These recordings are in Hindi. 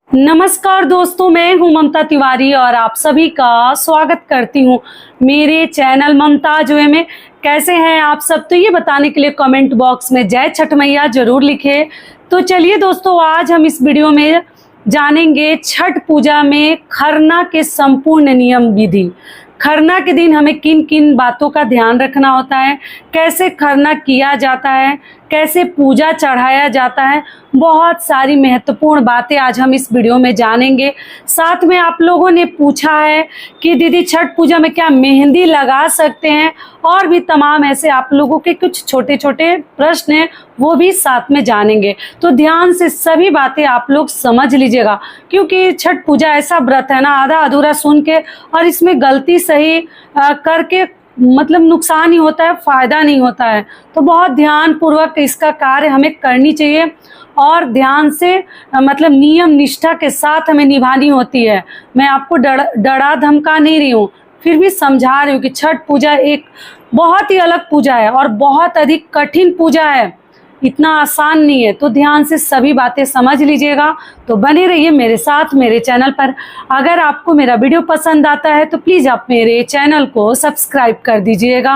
नमस्कार दोस्तों, मैं हूं ममता तिवारी और आप सभी का स्वागत करती हूं मेरे चैनल ममताज वे में। कैसे हैं आप सब? तो ये बताने के लिए कमेंट बॉक्स में जय छठ मैया जरूर लिखें। तो चलिए दोस्तों, आज हम इस वीडियो में जानेंगे छठ पूजा में खरना के संपूर्ण नियम विधि। खरना के दिन हमें किन किन बातों का ध्यान रखना होता है, कैसे खरना किया जाता है, कैसे पूजा चढ़ाया जाता है, बहुत सारी महत्वपूर्ण बातें आज हम इस वीडियो में जानेंगे। साथ में आप लोगों ने पूछा है कि दीदी छठ पूजा में क्या मेहंदी लगा सकते हैं, और भी तमाम ऐसे आप लोगों के कुछ छोटे छोटे प्रश्न हैं, वो भी साथ में जानेंगे। तो ध्यान से सभी बातें आप लोग समझ लीजिएगा, क्योंकि छठ पूजा ऐसा व्रत है ना, आधा अधूरा सुन के और इसमें गलती सही करके मतलब नुकसान ही होता है, फायदा नहीं होता है। तो बहुत ध्यान पूर्वक इसका कार्य हमें करनी चाहिए और ध्यान से मतलब नियम निष्ठा के साथ हमें निभानी होती है। मैं आपको डरा धमका नहीं रही हूँ, फिर भी समझा रही हूँ कि छठ पूजा एक बहुत ही अलग पूजा है और बहुत अधिक कठिन पूजा है, इतना आसान नहीं है। तो ध्यान से सभी बातें समझ लीजिएगा। तो बने रहिए मेरे साथ मेरे चैनल पर। अगर आपको मेरा वीडियो पसंद आता है तो प्लीज़ आप मेरे चैनल को सब्सक्राइब कर दीजिएगा,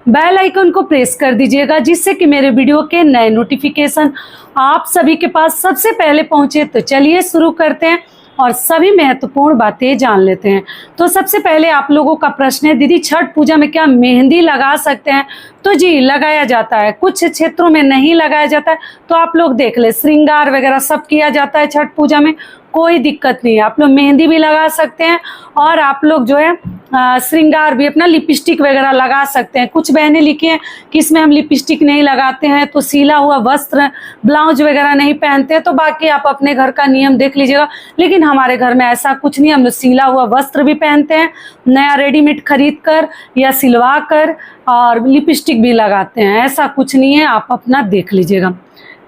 बेल आइकन को प्रेस कर दीजिएगा, जिससे कि मेरे वीडियो के नए नोटिफिकेशन आप सभी के पास सबसे पहले पहुँचे। तो चलिए शुरू करते हैं और सभी महत्वपूर्ण बातें जान लेते हैं। तो सबसे पहले आप लोगों का प्रश्न है, दीदी छठ पूजा में क्या मेहंदी लगा सकते हैं? तो जी, लगाया जाता है। कुछ क्षेत्रों में नहीं लगाया जाता है, तो आप लोग देख ले, श्रृंगार वगैरह सब किया जाता है छठ पूजा में, कोई दिक्कत नहीं है। आप लोग मेहंदी भी लगा सकते हैं और आप लोग जो है श्रृंगार भी, अपना लिपस्टिक वगैरह लगा सकते हैं। कुछ बहनें लिखी हैं कि इसमें हम लिपस्टिक नहीं लगाते हैं, तो सीला हुआ वस्त्र ब्लाउज वगैरह नहीं पहनते हैं। तो बाकी आप अपने घर का नियम देख लीजिएगा, लेकिन हमारे घर में ऐसा कुछ नहीं। हम लोग सीला हुआ वस्त्र भी पहनते हैं, नया रेडीमेड खरीद कर या सिलवा कर, और लिपस्टिक भी लगाते हैं। ऐसा कुछ नहीं है, आप अपना देख लीजिएगा।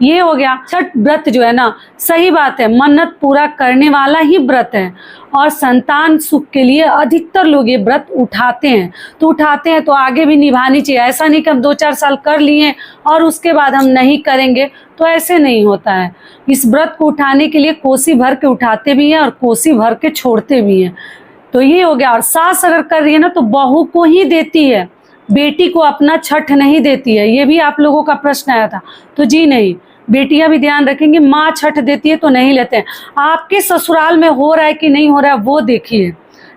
ये हो गया। छठ व्रत जो है ना, सही बात है, मन्नत पूरा करने वाला ही व्रत है और संतान सुख के लिए अधिकतर लोग ये व्रत उठाते हैं। तो आगे भी निभानी चाहिए। ऐसा नहीं कि हम 2-4 साल कर लिए और उसके बाद हम नहीं करेंगे, तो ऐसे नहीं होता है। इस व्रत को उठाने के लिए कोसी भर के उठाते भी हैं और कोसी भर के छोड़ते भी हैं। तो ये हो गया। और सास अगर कर रही है ना, तो बहू को ही देती है, बेटी को अपना छठ नहीं देती है। ये भी आप लोगों का प्रश्न आया था। तो जी नहीं, बेटियां भी ध्यान रखेंगे, माँ छठ देती है तो नहीं लेते हैं। आपके ससुराल में हो रहा है कि नहीं हो रहा है वो देखिए।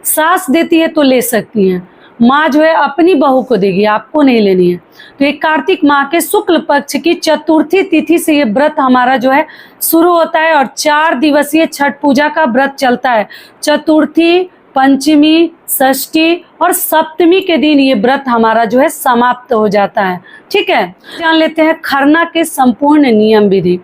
सास देती है तो ले सकती हैं, माँ जो है अपनी बहू को देगी, आपको नहीं लेनी है। तो ये कार्तिक माह के शुक्ल पक्ष की चतुर्थी तिथि से ये व्रत हमारा जो है शुरू होता है और 4 दिवसीय छठ पूजा का व्रत चलता है। चतुर्थी, पंचमी, षष्ठी और सप्तमी के दिन ये व्रत हमारा जो है समाप्त हो जाता है। ठीक है, जान लेते हैं खरना के संपूर्ण नियम विधि।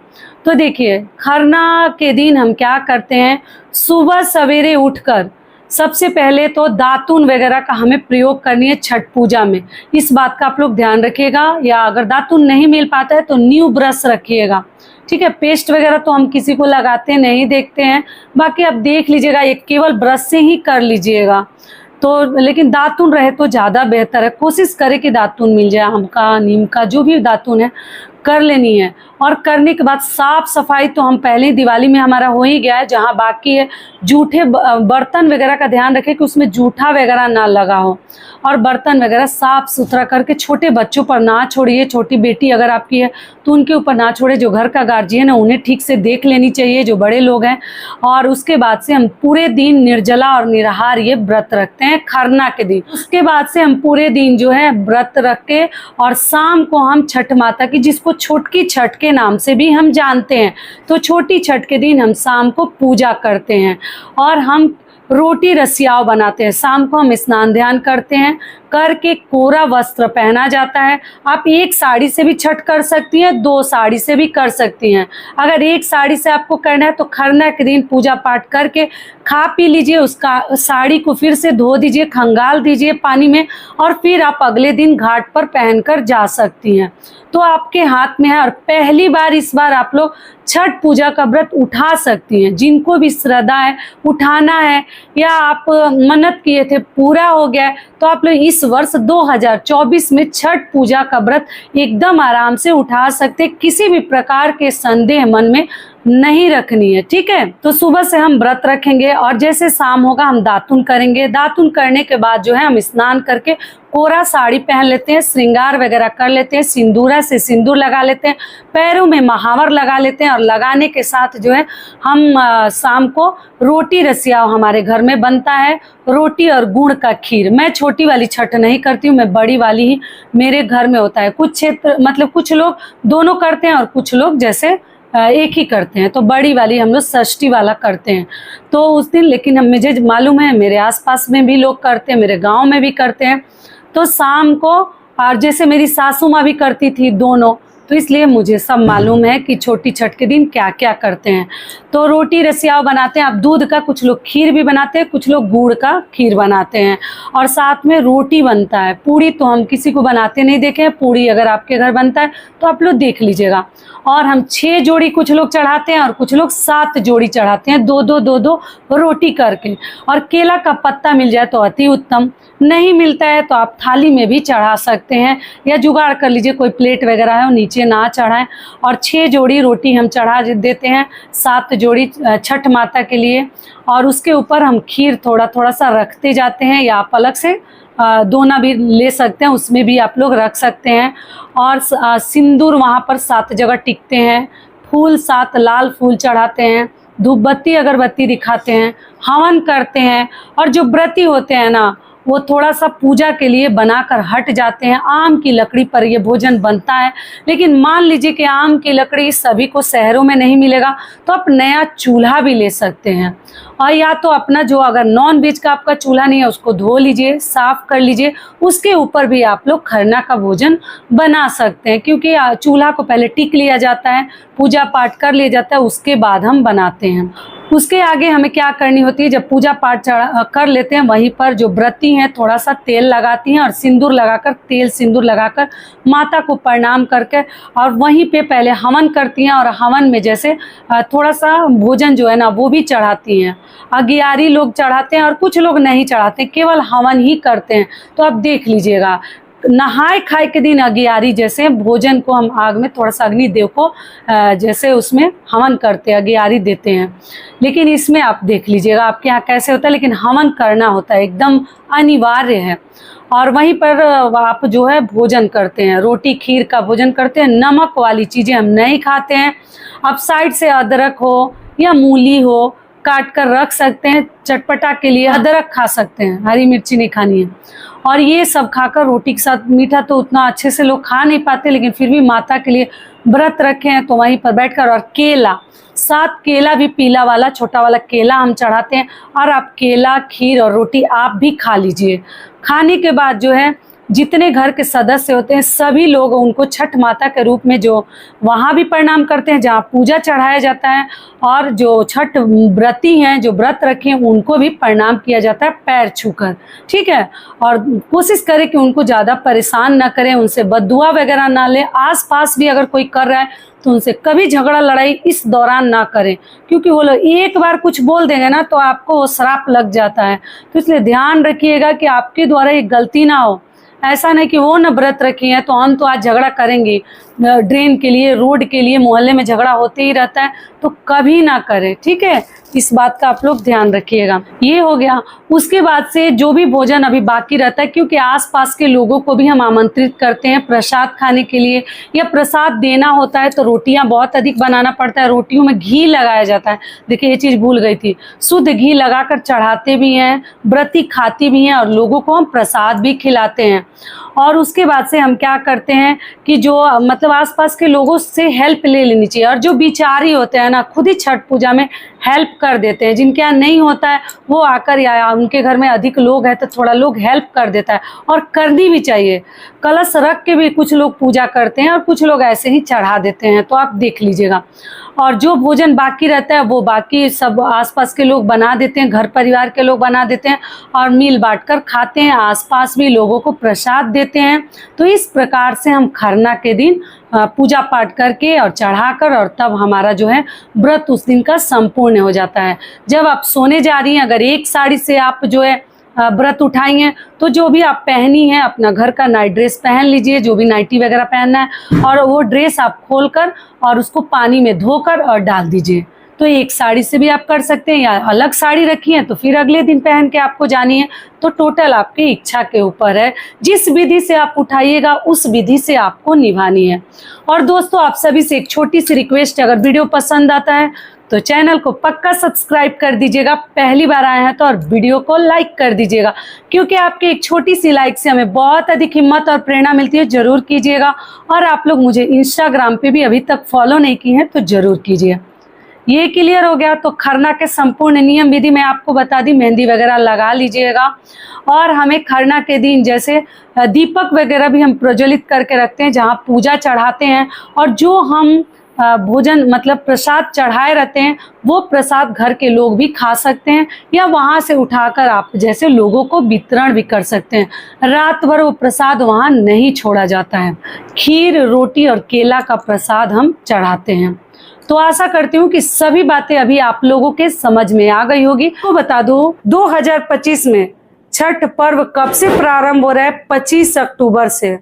तो देखिए, खरना के दिन हम क्या करते हैं, सुबह सवेरे उठकर सबसे पहले तो दातुन वगैरह का हमें प्रयोग करनी है छठ पूजा में। इस बात का आप लोग ध्यान रखिएगा, या अगर दातुन नहीं मिल पाता है तो न्यू ब्रश रखिएगा। ठीक है, पेस्ट वगैरह तो हम किसी को लगाते नहीं देखते हैं, बाकी आप देख लीजिएगा, ये केवल ब्रश से ही कर लीजिएगा। तो लेकिन दातुन रहे तो ज़्यादा बेहतर है। कोशिश करें कि दातुन मिल जाए, आम का, नीम का, जो भी दातुन है कर लेनी है। और करने के बाद साफ सफाई तो हम पहले ही दिवाली में हमारा हो ही गया है। जहाँ बाकी है, जूठे बर्तन वगैरह का ध्यान रखें कि उसमें जूठा वगैरह ना लगा हो, और बर्तन वगैरह साफ सुथरा करके छोटे बच्चों पर ना छोड़िए। छोटी बेटी अगर आपकी है तो उनके ऊपर ना छोड़े। जो घर का गार्जियन है उन्हें ठीक से देख लेनी चाहिए, जो बड़े लोग हैं। और उसके बाद से हम पूरे दिन निर्जला और निराहार ये व्रत रखते हैं खरना के दिन। उसके बाद से हम पूरे दिन जो है व्रत रख के, और शाम को हम छठ माता की, जिसको छोटकी छठ के नाम से भी हम जानते हैं, तो छोटी छठ के दिन हम शाम को पूजा करते हैं और हम रोटी रसियाव बनाते हैं। शाम को हम स्नान ध्यान करते हैं, करके कोरा वस्त्र पहना जाता है। आप एक साड़ी से भी छठ कर सकती हैं, 2 साड़ी से भी कर सकती हैं। अगर एक साड़ी से आपको करना है तो खरना के दिन पूजा पाठ करके खा पी लीजिए, उसका साड़ी को फिर से धो दीजिए, खंगाल दीजिए पानी में, और फिर आप अगले दिन घाट पर पहनकर जा सकती हैं। तो आपके हाथ में है। और पहली बार इस बार आप लोग छठ पूजा का व्रत उठा सकती हैं। जिनको भी श्रद्धा है, उठाना है, या आप मन्नत किए थे पूरा हो गया है, तो आप लोग इस वर्ष 2024 में छठ पूजा का व्रत एकदम आराम से उठा सकते। किसी भी प्रकार के संदेह मन में नहीं रखनी है। ठीक है, तो सुबह से हम व्रत रखेंगे और जैसे शाम होगा हम दातुन करेंगे। दातुन करने के बाद जो है हम स्नान करके कोरा साड़ी पहन लेते हैं, श्रृंगार वगैरह कर लेते हैं, सिंदूरा से सिंदूर लगा लेते हैं, पैरों में महावर लगा लेते हैं और लगाने के साथ जो है हम शाम को रोटी रसिया हमारे घर में बनता है, रोटी और गुड़ का खीर। मैं छोटी वाली छठ नहीं करती हूँ, मैं बड़ी वाली ही मेरे घर में होता है। कुछ क्षेत्र मतलब कुछ लोग दोनों करते हैं और कुछ लोग जैसे एक ही करते हैं, तो बड़ी वाली हम लोग षष्ठी वाला करते हैं। तो उस दिन लेकिन मुझे मालूम है मेरे आसपास में भी लोग करते हैं, मेरे गांव में भी करते हैं। तो शाम को और जैसे मेरी सासू माँ भी करती थी दोनों, तो इसलिए मुझे सब मालूम है कि छोटी छठ के दिन क्या क्या करते हैं। तो रोटी रसियाव बनाते हैं, अब दूध का कुछ लोग खीर भी बनाते हैं, कुछ लोग गुड़ का खीर बनाते हैं और साथ में रोटी बनता है। पूड़ी तो हम किसी को बनाते नहीं देखे हैं, पूड़ी अगर आपके घर बनता है तो आप लोग देख लीजिएगा। और हम 6 जोड़ी कुछ लोग चढ़ाते हैं और कुछ लोग 7 जोड़ी चढ़ाते हैं, दो दो रोटी करके। और केला का पत्ता मिल जाए तो अति उत्तम, नहीं मिलता है तो आप थाली में भी चढ़ा सकते हैं या जुगाड़ कर लीजिए, कोई प्लेट वगैरह है वो नीचे ना चढ़ाएं। और 6 जोड़ी रोटी हम चढ़ा देते हैं, 7 जोड़ी छठ माता के लिए। और उसके ऊपर हम खीर थोड़ा थोड़ा सा रखते जाते हैं, या आप अलग से दोना भी ले सकते हैं, उसमें भी आप लोग रख सकते हैं। और सिंदूर वहाँ पर 7 जगह टिकते हैं, फूल 7 लाल फूल चढ़ाते हैं, धूप बत्ती अगरबत्ती दिखाते हैं, हवन करते हैं। और जो व्रती होते हैं ना वो थोड़ा सा पूजा के लिए बनाकर हट जाते हैं। आम की लकड़ी पर ये भोजन बनता है, लेकिन मान लीजिए कि आम की लकड़ी सभी को शहरों में नहीं मिलेगा तो आप नया चूल्हा भी ले सकते हैं। और या तो अपना जो अगर नॉन वेज का आपका चूल्हा नहीं है उसको धो लीजिए, साफ कर लीजिए, उसके ऊपर भी आप लोग खरना का भोजन बना सकते हैं। क्योंकि चूल्हा को पहले टिक लिया जाता है, पूजा पाठ कर लिया जाता है, उसके बाद हम बनाते हैं। उसके आगे हमें क्या करनी होती है, जब पूजा पाठ कर लेते हैं वहीं पर जो व्रती हैं थोड़ा सा तेल लगाती हैं और सिंदूर लगाकर, तेल सिंदूर लगाकर माता को प्रणाम करके और वहीं पे पहले हवन करती हैं। और हवन में जैसे थोड़ा सा भोजन जो है ना वो भी चढ़ाती हैं। अगियारी लोग चढ़ाते हैं और कुछ लोग नहीं चढ़ाते, केवल हवन ही करते हैं। तो आप देख लीजिएगा, नहाए खाए के दिन अगियारी जैसे भोजन को हम आग में थोड़ा सा अग्निदेव को जैसे उसमें हवन करते हैं, अगियारी देते हैं। लेकिन इसमें आप देख लीजिएगा आपके यहाँ कैसे होता है, लेकिन हवन करना होता है, एकदम अनिवार्य है। और वहीं पर आप जो है भोजन करते हैं, रोटी खीर का भोजन करते हैं। नमक वाली चीज़ें हम नहीं खाते हैं। आप साइड से अदरक हो या मूली हो काट कर रख सकते हैं, चटपटा के लिए अदरक खा सकते हैं, हरी मिर्ची नहीं खानी है। और ये सब खाकर रोटी के साथ, मीठा तो उतना अच्छे से लोग खा नहीं पाते, लेकिन फिर भी माता के लिए व्रत रखे हैं तो वहीं पर बैठकर। और केला, 7 केला भी पीला वाला छोटा वाला केला हम चढ़ाते हैं। और आप केला खीर और रोटी आप भी खा लीजिए। खाने के बाद जो है जितने घर के सदस्य होते हैं सभी लोग उनको छठ माता के रूप में जो वहाँ भी प्रणाम करते हैं जहाँ पूजा चढ़ाया जाता है। और जो छठ व्रती हैं जो व्रत रखे हैं उनको भी प्रणाम किया जाता है पैर छूकर। ठीक है, और कोशिश करें कि उनको ज़्यादा परेशान ना करें, उनसे बद्दुआ वगैरह ना लें। आस पास भी अगर कोई कर रहा है तो उनसे कभी झगड़ा लड़ाई इस दौरान ना करें, क्योंकि वो लोग एक बार कुछ बोल देंगे ना तो आपको वो श्राप लग जाता है। तो इसलिए ध्यान रखिएगा कि आपके द्वारा एक गलती ना हो। ऐसा नहीं कि वो न व्रत रखी है तो हम तो आज झगड़ा करेंगे, ड्रेन के लिए, रोड के लिए, मोहल्ले में झगड़ा होते ही रहता है, तो कभी ना करें। ठीक है, इस बात का आप लोग ध्यान रखिएगा। ये हो गया। उसके बाद से जो भी भोजन अभी बाकी रहता है, क्योंकि आसपास के लोगों को भी हम आमंत्रित करते हैं प्रसाद खाने के लिए, या प्रसाद देना होता है तो रोटियां बहुत अधिक बनाना पड़ता है। रोटियों में घी लगाया जाता है। देखिए ये चीज़ भूल गई थी, शुद्ध घी लगाकर चढ़ाते भी हैं, व्रती खाती भी हैं और लोगों को हम प्रसाद भी खिलाते हैं। और उसके बाद से हम क्या करते हैं कि जो मतलब आसपास के लोगों से हेल्प ले लेनी चाहिए। और जो बिचारी होते हैं ना खुद ही छठ पूजा में हेल्प कर देते हैं, जिनके यहाँ नहीं होता है वो आकर, या उनके घर में अधिक लोग हैं तो थोड़ा लोग हेल्प कर देता है, और करनी भी चाहिए। कलश रख के भी कुछ लोग पूजा करते हैं और कुछ लोग ऐसे ही चढ़ा देते हैं, तो आप देख लीजिएगा। और जो भोजन बाकी रहता है वो बाकी सब आसपास के लोग बना देते हैं, घर परिवार के लोग बना देते हैं और मिल बांट कर खाते हैं। आसपास भी लोगों को प्रसाद देते हैं। तो इस प्रकार से हम खरना के दिन पूजा पाठ करके और चढ़ाकर, और तब हमारा जो है व्रत उस दिन का संपूर्ण हो जाता है। जब आप सोने जा रही हैं, अगर एक साड़ी से आप जो है व्रत उठाई हैं, तो जो भी आप पहनी है अपना घर का नाइट ड्रेस पहन लीजिए, जो भी नाइटी वगैरह पहनना है, और वो ड्रेस आप खोलकर और उसको पानी में धोकर और डाल दीजिए। तो एक साड़ी से भी आप कर सकते हैं, या अलग साड़ी रखी है तो फिर अगले दिन पहन के आपको जानी है। तो टोटल आपकी इच्छा के ऊपर है, जिस विधि से आप उठाइएगा उस विधि से आपको निभानी है। और दोस्तों, आप सभी से एक छोटी सी रिक्वेस्ट है, अगर वीडियो पसंद आता है तो चैनल को पक्का सब्सक्राइब कर दीजिएगा, पहली बार आए हैं तो, और वीडियो को लाइक कर दीजिएगा, क्योंकि आपकी एक छोटी सी लाइक से हमें बहुत अधिक हिम्मत और प्रेरणा मिलती है। जरूर कीजिएगा। और आप लोग मुझे इंस्टाग्राम पे भी अभी तक फॉलो नहीं किए हैं तो जरूर कीजिए। ये क्लियर हो गया। तो खरना के संपूर्ण नियम विधि मैं आपको बता दी। मेहंदी वगैरह लगा लीजिएगा। और हमें खरना के दिन जैसे दीपक वगैरह भी हम प्रज्वलित करके रखते हैं, जहाँ पूजा चढ़ाते हैं, और जो हम भोजन मतलब प्रसाद चढ़ाए रहते हैं वो प्रसाद घर के लोग भी खा सकते हैं, या वहाँ से उठाकर आप जैसे लोगों को वितरण भी कर सकते हैं। रात भर वो प्रसाद वहाँ नहीं छोड़ा जाता है। खीर, रोटी और केला का प्रसाद हम चढ़ाते हैं। तो आशा करती हूँ कि सभी बातें अभी आप लोगों के समझ में आ गई होगी। तो बता दो, 2025 में छठ पर्व कब से प्रारंभ हो रहा है? 25 अक्टूबर से।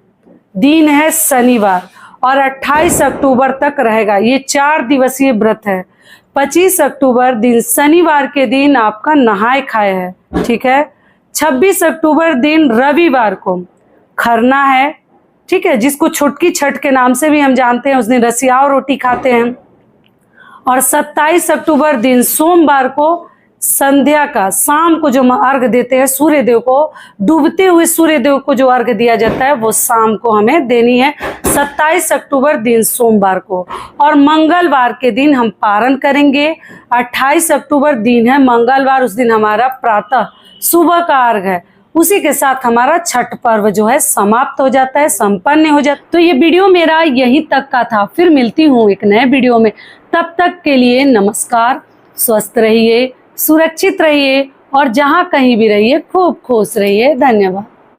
दिन है शनिवार, और 28 अक्टूबर तक रहेगा। ये 4 दिवसीय व्रत है। 25 अक्टूबर दिन शनिवार के दिन आपका नहाए खाए है, ठीक है। 26 अक्टूबर दिन रविवार को खरना है, ठीक है, जिसको छुटकी छठ के नाम से भी हम जानते हैं। उस दिन रसिया और रोटी खाते हैं। और 27 अक्टूबर दिन सोमवार को संध्या का, शाम को जो अर्घ देते हैं सूर्य देव को, डूबते हुए सूर्य देव को जो अर्घ दिया जाता है वो शाम को हमें देनी है, 27 अक्टूबर दिन सोमवार को। और मंगलवार के दिन हम पारण करेंगे। 28 अक्टूबर दिन है मंगलवार, उस दिन हमारा प्रातः सुबह का अर्घ है। उसी के साथ हमारा छठ पर्व जो है समाप्त हो जाता है, संपन्न हो जाता है। तो ये वीडियो मेरा यहीं तक का था। फिर मिलती हूँ एक नए वीडियो में। तब तक के लिए नमस्कार। स्वस्थ रहिए, सुरक्षित रहिए, और जहाँ कहीं भी रहिए खूब खुश रहिए। धन्यवाद।